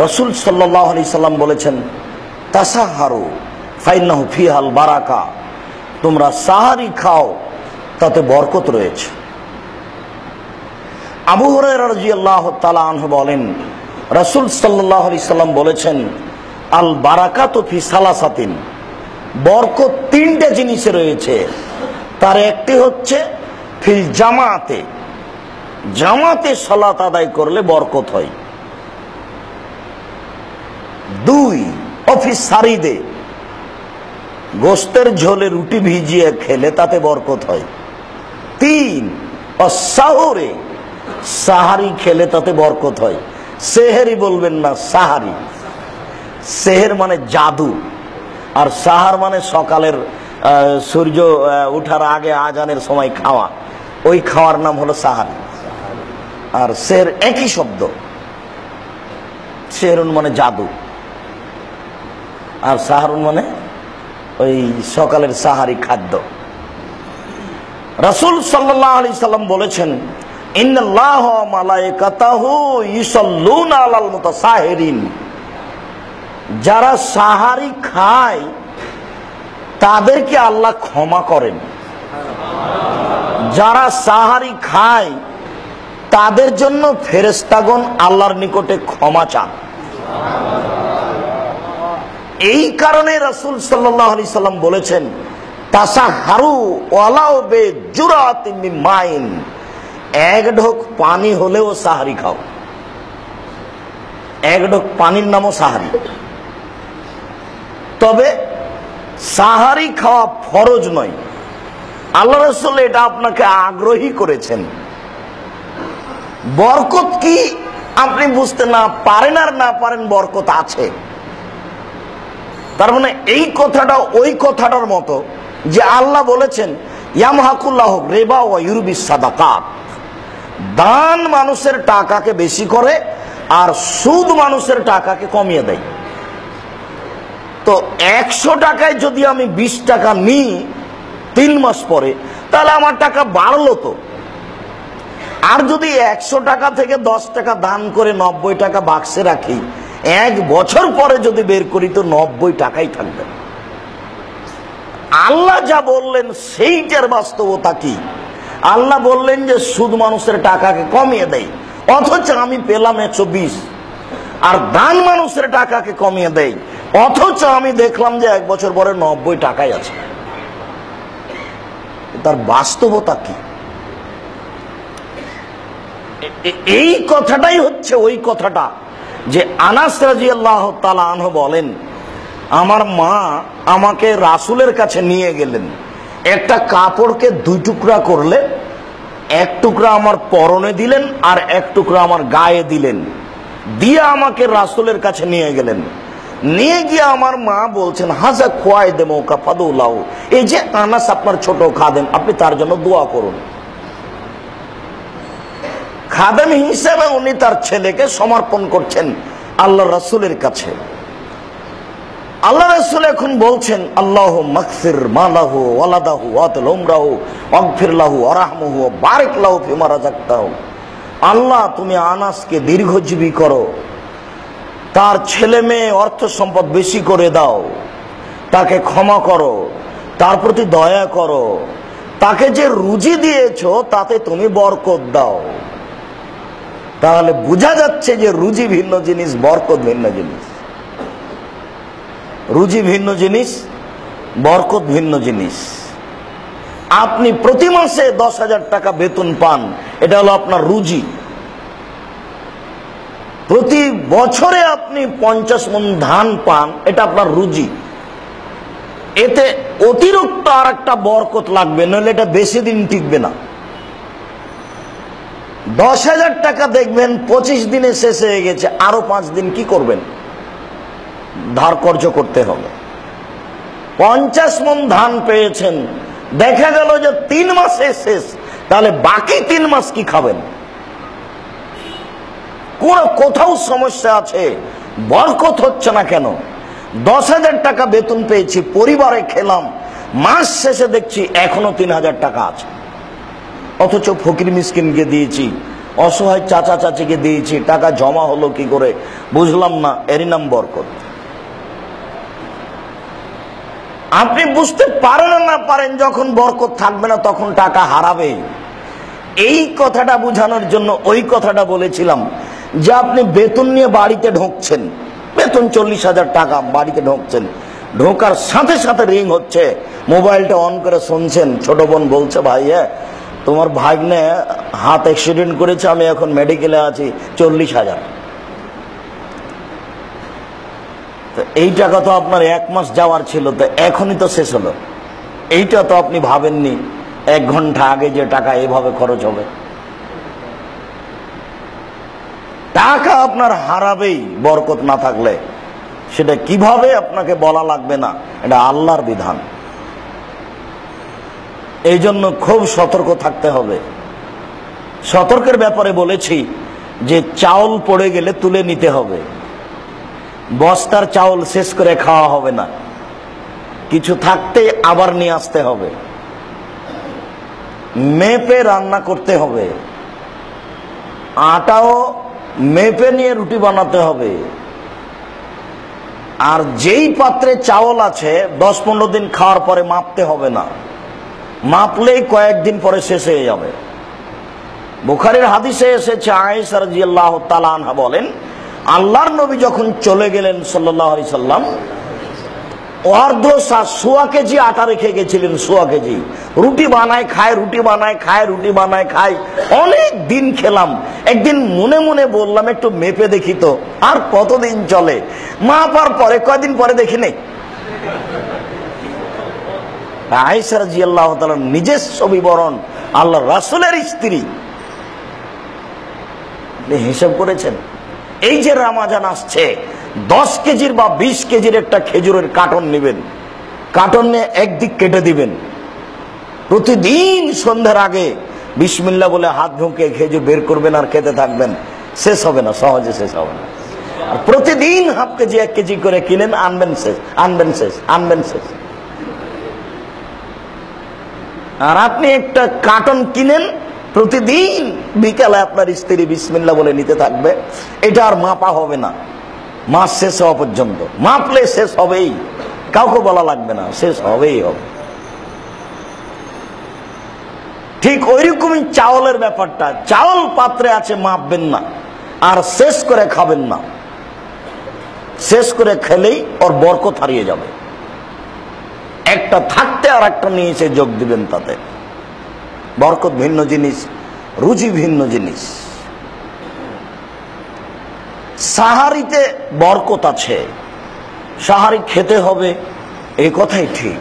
রাসূল সাল্লাল্লাহু আলাইহি সাল্লাম বলেছেন, তাসাহারু ফাইন্নাহু ফিহাল বারাকা, তোমরা সাহারি খাও, তাতে বরকত রয়েছে। আবু হুরায়রা রাদিয়াল্লাহু তাআলা আনহু বলেন, রাসূল সাল্লাল্লাহু আলাইহি সাল্লাম বলেছেন, আল বারাকাতু ফি সালাসাতিন, বরকত তিনটা জিনিসে রয়েছে। তার একটি হচ্ছে ফিল জামাতে, জামাতে সালাত আদায় করলে বরকত হয়। দুই, অফিস সারিদে, গোস্তের ঝোলে রুটি ভিজিয়ে খেলে তাতে বরকত হয়। তিন, অসাহরে, সাহারি খেলে তাতে বরকত হয়। সেহেরি বলবেন না, সাহারি। সেহের মানে জাদু, আর সাহার মানে সকালের সূর্য ওঠার আগে আজানের সময় খাওয়া, ওই খাওয়ার নাম হলো সাহারি। আর সেহের একই শব্দ, সেহরুন মানে জাদু, আর সাহারুন মানে ওই সকালের সাহারি খাদ্য। রাসূল সাল্লাল্লাহু আলাইহি সাল্লাম বলেছেন, ইন্নাল্লাহা ওয়া মালায়েকাতাহু ইউসাল্লুনা আলাল মুতাসাহিরিন, যারা সাহারি খায় তাদেরকে আল্লাহ ক্ষমা করেন। যারা সাহারি খায় তাদের জন্য ফেরেশতাগণ আল্লাহর নিকটে ক্ষমা চান। এই কারণে রাসূল সাল্লাল্লাহু আলাইহি সাল্লাম বলেছেন, তাসাহারু ওয়ালাউ বিজুরাতিন মিন মাইন, এক ঢোক পানি হলেও সাহারি খাও। এক ঢোক পানির নামও সাহারি। তবে সাহারি খাওয়া ফরজ নয়, আল্লাহ রাসূল এটা আপনাকে আগ্রহী করেছেন। বরকত কি আপনি বুঝতে না পারেন আর না পারেন, বরকত আছে। তার মানে এই কথাটা ওই কথাটার মতো যে আল্লাহ বলেছেন, ইয়ামহাকুল্লাহু রিবা ওয়া ইউরবিস সাদাকাত, দান মানুষের টাকাকে বেশি করে আর সুদ মানুষের টাকাকে কমিয়ে দেয়। তো 100 টাকায় যদি আমি 20 টাকা নিই 3 মাস পরে, তাহলে আমার টাকা বাড়লো তো। আর যদি 100 টাকা থেকে 10 টাকা দান করে 90 টাকা বাক্সে রাখি, 1 বছর পরে যদি বের করি তো 90 টাকাই থাকবে। আল্লাহ যা বললেন সেইটার বাস্তবতা কি? আল্লাহ বললেন যে সুদ মানুষের টাকাকে কমিয়ে দেয়, অথচ আমি পেলাম 120। আর দান মানুষের টাকাকে কমিয়ে দেয়, অথচ আমি দেখলাম যে 1 বছর পরে 90 টাকাই আছে। তার বাস্তবতা কি? এই কথাটাই হচ্ছে ওই কথাটা যে আনাস রাদিয়াল্লাহু তাআলা আনহু বলেন, আমার মা আমাকে রাসূলের কাছে নিয়ে গেলেন। একটা কাপড়কে 2 টুকরা করলে 1 টুকরা আমার পরনে দিলেন আর 1 টুকরা আমার গায়ে দিলেন, দিয়ে আমাকে রাসূলের কাছে নিয়ে গেলেন। নিয়ে গিয়ে আমার মা বলছেন, হাজা খুয়াইদে মৌকা ফাদুল্লাহ, এই যে আনাস আপনার ছোট খাদেম, আপনি তার জন্য দোয়া করুন। খাদেম হিসেবে উনি তার ছেলেকে সমর্পণ করছেন আল্লাহ রাসূলের কাছে। আল্লাহ রাসূল এখন বলছেন, আল্লাহু মাগফির মালাহু ওয়ালাদাহু ওয়াতল উমরাহু ওয়াগফির লাহু ওয়ারহামহু ওয়াবারিক লাহু ফিমা রাযাকতাহু। আল্লাহ তুমি আনাসকে দীর্ঘজীবী করো, তার ছেলে মেয়ে অর্থ সম্পদ বেশি করে দাও, তাকে ক্ষমা করো, তার প্রতি দয়া করো, তাকে যে রুজি দিয়েছো তাতে তুমি বরকত দাও। তাহলে বোঝা যাচ্ছে যে রুজি ভিন্ন জিনিস, বরকত ভিন্ন জিনিস। রুজি ভিন্ন জিনিস, বরকত ভিন্ন জিনিস। আপনি প্রতি মাসে 10,000 টাকা বেতন পান, এটা হলো আপনার রুজি। প্রতি বছরে আপনি 50 মণ ধান পান, এটা আপনার রুজি। এতে অতিরিক্ত আর একটা বরকত লাগবে, নইলে এটা বেশি দিন টিকবে না। 10,000 টাকা দেখবেন 25 দিনে শেষ হয়ে গেছে, আরো 5 দিন কি করবেন? ধার কর্জ করতে হবে। 50 মণ ধান পেয়েছেন, দেখা গেল যে 3 মাসে শেষ, তাহলে বাকি 3 মাস কি খাবেন? কোথাও সমস্যা আছে, বরকত হচ্ছে না কেন? 10,000 টাকা বেতন পেয়েছি, পরিবারে খেলাম, মাস শেষে দেখছি এখনো 3,000 টাকা আছে, অথচ ফকির মিসকিনকে দিয়েছি, অসহায় চাচা চাচিকে দিয়েছি, টাকা জমা হলো কি করে বুঝলাম না, এরই নাম বরকত। আপনি বুঝতে পারেন না পারেন যখন বরকত থাকবে না তখন টাকা হারাবে। এই কথাটা বোঝানোর জন্য ওই কথাটা বলেছিলাম যে আপনি বেতন নিয়ে বাড়িতে ঢুকছেন, বেতন 40,000 টাকা, বাড়িতে ঢুকছেন, ঢোকার সাথে সাথে রিং হচ্ছে, মোবাইলটা অন করে শুনছেন, ছোট বোন বলছে ভাই তোমার ভাগ্নে হাত অ্যাক্সিডেন্ট করেছে, আমি এখন মেডিকেলে আছি, 40,000। তো এই টাকা তো আপনার 1 মাস যাওয়ার ছিল, তো এখনই তো শেষ হলো। এইটা তো আপনি ভাবেননি 1 ঘন্টা আগে যে টাকা এভাবে খরচ হবে। টাকা আপনার হারাবেই বরকত না থাকলে, সেটা কিভাবে আপনাকে বলা লাগবে না, এটা আল্লাহর বিধান। এই জন্য খুব সতর্ক থাকতে হবে। সতর্কের ব্যাপারে বলেছি যে চাউল পড়ে গেলে তুলে নিতে হবে, বস্তার চাউল শেষ করে খাওয়া হবে না, কিছু থাকতে আবার নিয়ে আসতে হবে, মেপে রান্না করতে হবে, আটাও মেপে নিয়ে রুটি বানাতে হবে। আর যেই পাত্রে চাউল আছে 10-15 দিন খাওয়ার পরে মাপতে হবে না, মাপলেই কয়েকদিন পরে শেষ হয়ে যাবে। বুখারীর হাদিসে এসেছে, আয়েশা রাদিয়াল্লাহু তাআলা আনহা বলেন, আল্লাহর নবী যখন চলে গেলেন সাল্লাল্লাহু আলাইহি সাল্লাম, সোয়া কেজি আটা রেখে গেছিলেন, সোয়া কেজি। রুটি বানায় খায়, রুটি বানায় খায়, রুটি বানায় খায়, অনেক দিন খেলাম। একদিন মনে মনে বললাম একটু মেপে দেখি তো, আর কতদিন চলে। মাপার পরে কয়দিন পরে দেখি নেই। আয়েশা রাদিয়াল্লাহু তাআলা নিজস্ব বিবরণ, আল্লাহর রাসূলের স্ত্রী, হিসাব করেছেন। এই যে রমজান আসছে, 10 কেজির বা 20 কেজির একটা খেজুরের কার্টন নেবেন, কার্টন নিয়ে একদিক কেটে দিবেন, প্রতিদিন সন্ধ্যার আগে বিসমিল্লাহ বলে হাত ঢুকে খেজুর বের করবেন আর খেতে থাকবেন, শেষ হবে না, সহজে শেষ হবে না। আর প্রতিদিন হাফ কেজি 1 কেজি করে কিনেন, আনবেন শেষ, আনবেন শেষ, আনবেন শেষ। আর আপনি একটা কার্টন কিনেন, প্রতিদিন বিকালে আপনার স্ত্রী বিসমিল্লাহ বলে নিতে থাকবে, এটা আর মাপা হবে না মাস শেষ হওয়া পর্যন্ত। মাপলে শেষ হবেই, কাউকে বলা লাগবে না, শেষ হবেই হবে। ঠিক ওইরকমই চাউলের ব্যাপারটা, চাউল পাত্রে আছে মাপবেন না, আর শেষ করে খাবেন না। শেষ করে খেলেই ওর বরকত হারিয়ে যাবে। একটা থাকতে আর একটা নিয়ে এসে যোগ দিবেন, তাতে বরকত ভিন্ন জিনিস, রুচি ভিন্ন জিনিস। সাহারিতে বরকত আছে, সাহারি খেতে হবে, এই কথাই ঠিক।